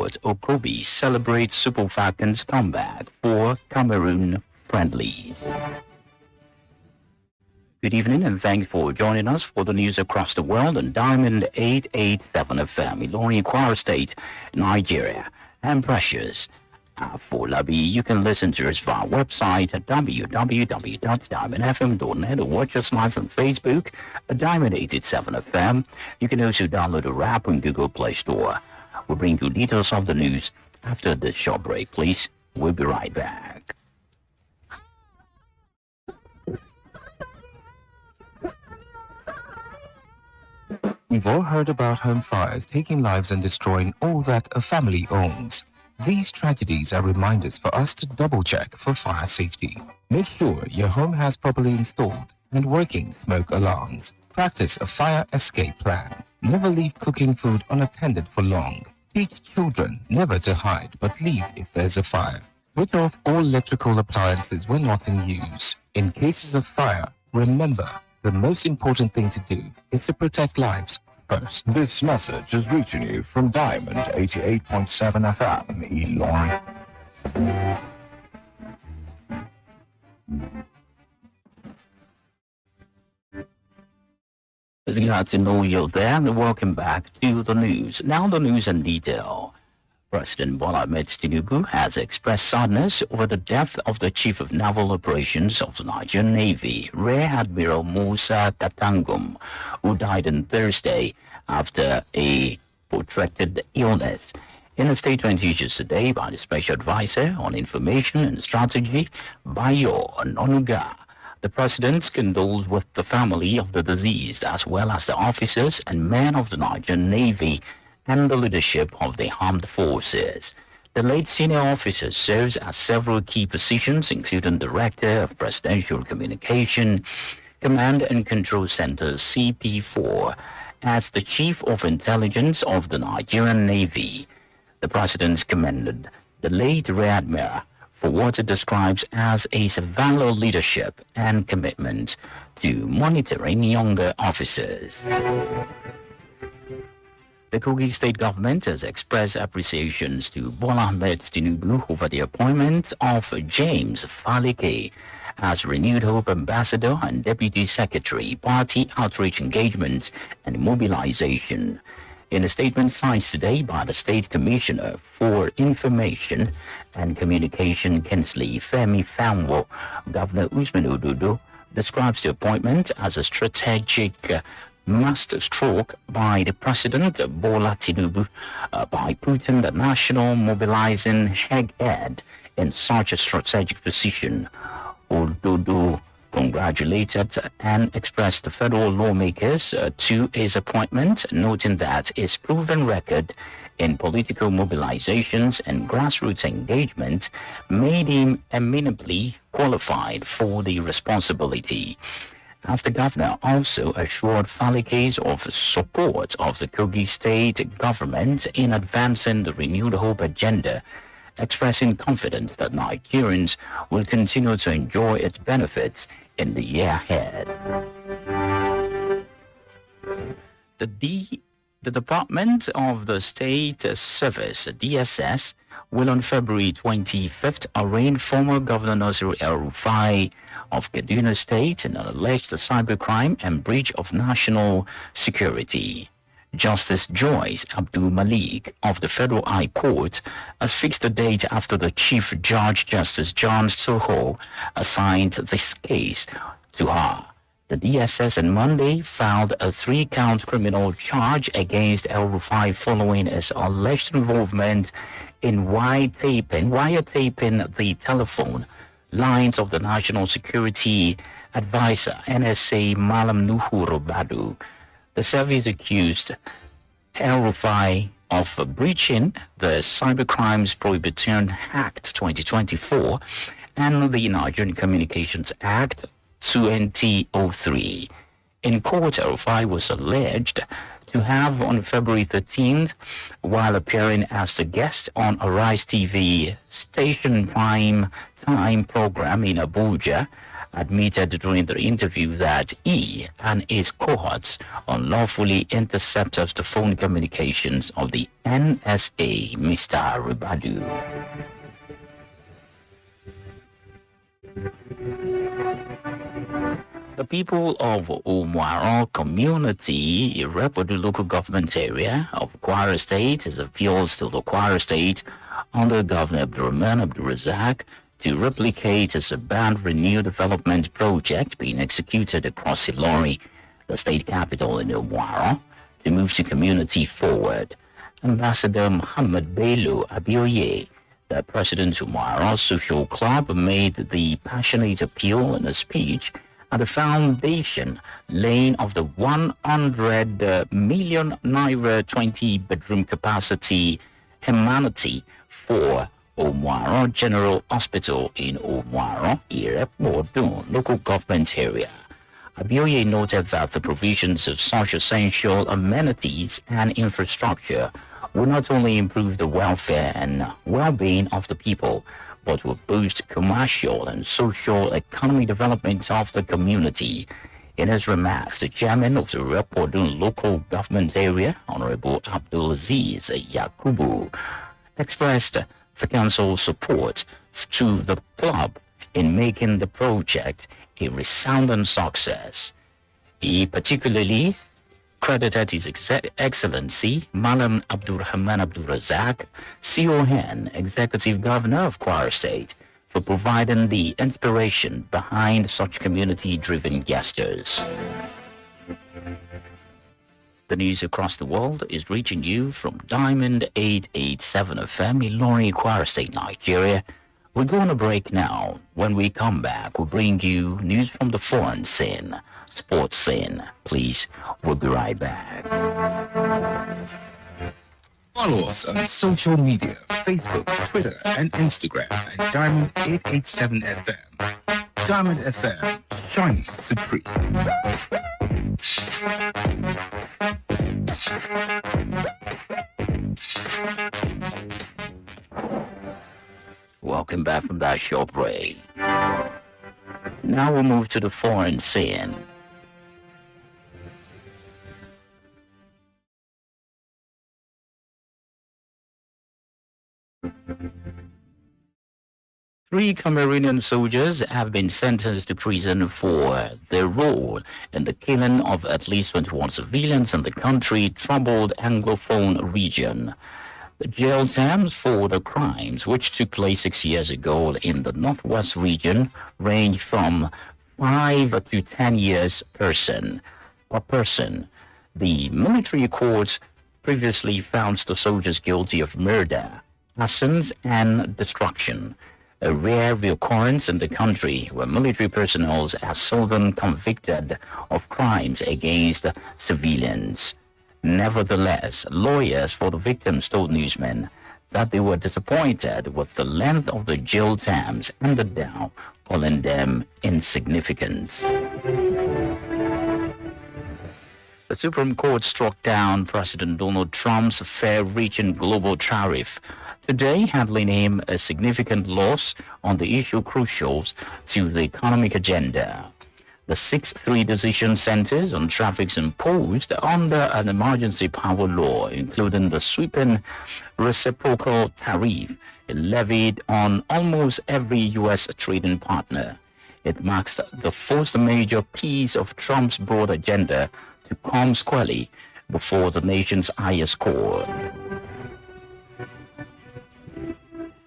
sport, Okobi celebrates Super Falcons' comeback for Cameroon friendlies. Good evening and thanks for joining us for the news across the world on Diamond 887 FM, Ilorin, Kwara State, Nigeria, and Precious. AFOLABI, you can listen to us via our website at www.diamondfm.net or watch us live on Facebook at Diamond 887 FM. You can also download our app on Google Play Store. We'll bring you details of the news after this short break, please. We'll be right back. We've all heard about home fires taking lives and destroying all that a family owns. These tragedies are reminders for us to double-check for fire safety. Make sure your home has properly installed and working smoke alarms. Practice a fire escape plan. Never leave cooking food unattended for long. Teach children never to hide but leave if there's a fire. Switch off all electrical appliances when not in use. In cases of fire, remember, the most important thing to do is to protect lives first. This message is reaching you from Diamond 88.7 FM, Ilorin. It's glad to know you're there and welcome back to the news. Now the news in detail. President Bola Ahmed Tinubu has expressed sadness over the death of the Chief of Naval Operations of the Nigerian Navy, Rear Admiral Musa Katangum, who died on Thursday after a protracted illness. In a statement issued today by the Special Advisor on Information and Strategy, Bayo Ononuga, the President condoled with the family of the deceased as well as the officers and men of the Nigerian Navy and the leadership of the armed forces. The late senior officer serves at several key positions, including Director of Presidential Communication, Command and Control Center CP4, as the Chief of Intelligence of the Nigerian Navy. The President commended the late Rear Admiral for what it describes as a valor leadership and commitment to monitoring younger officers. The Kogi state government has expressed appreciations to Bola Ahmed Tinubu over the appointment of James Falike as Renewed Hope Ambassador and Deputy Secretary, Party Outreach Engagement and Mobilization. In a statement signed today by the State Commissioner for Information and Communication, Kinsley Femi Fanwo, Governor Usman Ododo describes the appointment as a strategic masterstroke by the President Bola Tinubu by putting the national mobilizing head in such a strategic position. Ododo congratulated and expressed the federal lawmakers to his appointment, noting that his proven record in political mobilizations and grassroots engagement made him eminently qualified for the responsibility. As the governor also assured Falike of support of the Kogi state government in advancing the Renewed Hope agenda, expressing confidence that Nigerians will continue to enjoy its benefits in the year ahead. The Department of the State Service, DSS, will on February 25th arraign former Governor Nasir El-Rufai of Kaduna State in an alleged cybercrime and breach of national security. Justice Joyce Abdul Malik of the Federal High Court has fixed the date after the Chief Judge Justice John Soho assigned this case to her. The DSS on Monday filed a 3-count criminal charge against El-Rufai following his alleged involvement in wiretapping the telephone lines of the National Security Advisor, NSA Malam Nuhu Robadu. The service accused El-Rufai of breaching the Cybercrimes Prohibition Act 2024 and the Nigerian Communications Act 2003. In court, El-Rufai was alleged to have on February 13th, while appearing as the guest on Arise TV station prime time program in Abuja, admitted during the interview that he and his cohorts unlawfully intercepted the phone communications of the NSA, Mr. Ribadu. The people of Umuaro community, Irepodu local government area of Kwara State, is appeals to the Kwara State under Governor Abdurrahman Abdurrazak to replicate a suburban renewed development project being executed across Ilori, the state capital in Umuaro, to move the community forward. Ambassador Muhammad Bello Abioye, the president of Umuaro Social Club, made the passionate appeal in a speech at the foundation laying of the 100 million naira 20-bedroom capacity humanity for Umuaro General Hospital in Umuaro, Irepodu local government area. Abioye noted that the provisions of such essential amenities and infrastructure will not only improve the welfare and well-being of the people, but will boost commercial and social economic development of the community. In his remarks, the chairman of the Irepodu local government area, Honorable Abdulaziz Yakubu, expressed the council's support to the club in making the project a resounding success. He particularly credited His Excellency Malam Abdurrahman Abdurrazak, CON, Executive Governor of Kwara State, for providing the inspiration behind such community-driven gestures. The news across the world is reaching you from Diamond 887 FM in Ilori, Kwara State, Nigeria. We're going to break now. When we come back, we'll bring you news from the foreign scene, sports scene. Please, we'll be right back. Follow us on social media, Facebook, Twitter, and Instagram at Diamond 887 FM. Diamond FM, shining supreme. Welcome back from that short break. Now we'll move to the foreign scene. Three Cameroonian soldiers have been sentenced to prison for their role in the killing of at least 21 civilians in the country's troubled Anglophone region. The jail terms for the crimes, which took place 6 years ago in the northwest region, range from 5 to 10 years per person. The military courts previously found the soldiers guilty of murder, arson, and destruction, a rare reoccurrence in the country where military personnel are seldom convicted of crimes against civilians. Nevertheless, lawyers for the victims told newsmen that they were disappointed with the length of the jail terms handed down, calling them insignificant. The Supreme Court struck down President Donald Trump's far-reaching global tariff, today handling him a significant loss on the issue crucial to the economic agenda. The 6-3 decision centers on tariffs imposed under an emergency power law, including the sweeping reciprocal tariff levied on almost every U.S. trading partner. It marks the first major piece of Trump's broad agenda to come squarely before the nation's highest court.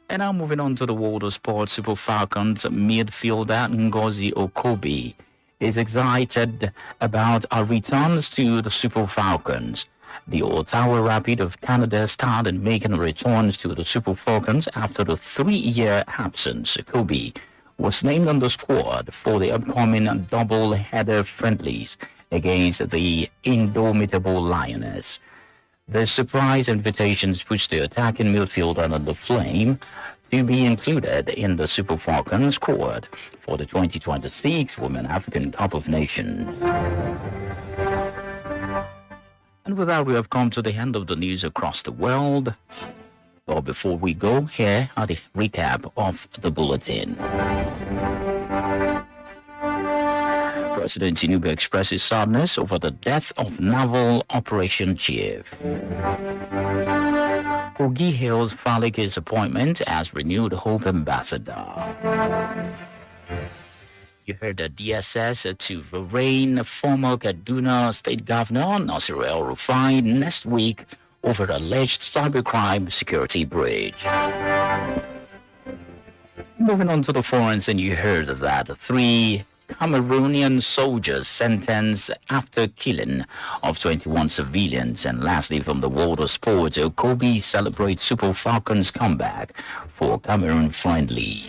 And now moving on to the world of sports, Super Falcons midfielder Ngozi Okobi is excited about our returns to the Super Falcons. The Ottawa Rapid of Canada started making returns to the Super Falcons after the 3-year absence. Okobi was named on the squad for the upcoming double-header friendlies against the indomitable Lioness. The surprise invitations pushed the attacking midfielder on the flame to be included in the Super Falcons squad for the 2026 Women African Cup of Nations. And with that, we have come to the end of the news across the world. But before we go, here are the recap of the bulletin. President Tinubu expresses sadness over the death of Naval Operation Chief. Kogi hails Falike's appointment as renewed Hope Ambassador. You heard the DSS to arraign former Kaduna State Governor Nasir El-Rufai next week over alleged cybercrime security breach. Moving on to the foreigns, and you heard that 3 Cameroonian soldiers sentenced after killing of 21 civilians. And lastly, from the world of sports, Kobe celebrates Super Falcons' comeback for Cameroon friendly.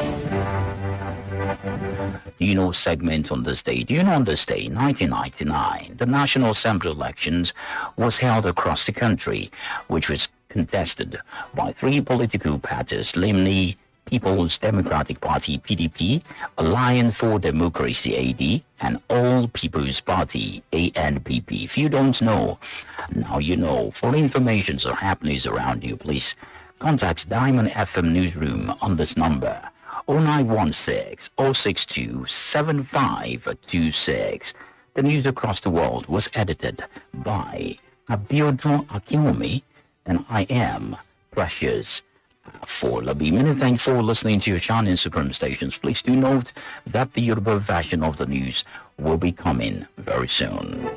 Do you know segment on this day? Do you know on this day, 1999, the National Assembly elections was held across the country, which was contested by 3 political parties, namely People's Democratic Party, PDP, Alliance for Democracy, AD, and All People's Party, ANPP. If you don't know, now you know. For information or happenings around you, please contact Diamond FM Newsroom on this number, 0916 062 7526. The news across the world was edited by Abiodun Akinwumi, and I am Precious AFOLABI. Many thanks for listening to your Shining Supreme stations. Please do note that the Yoruba version of the news will be coming very soon.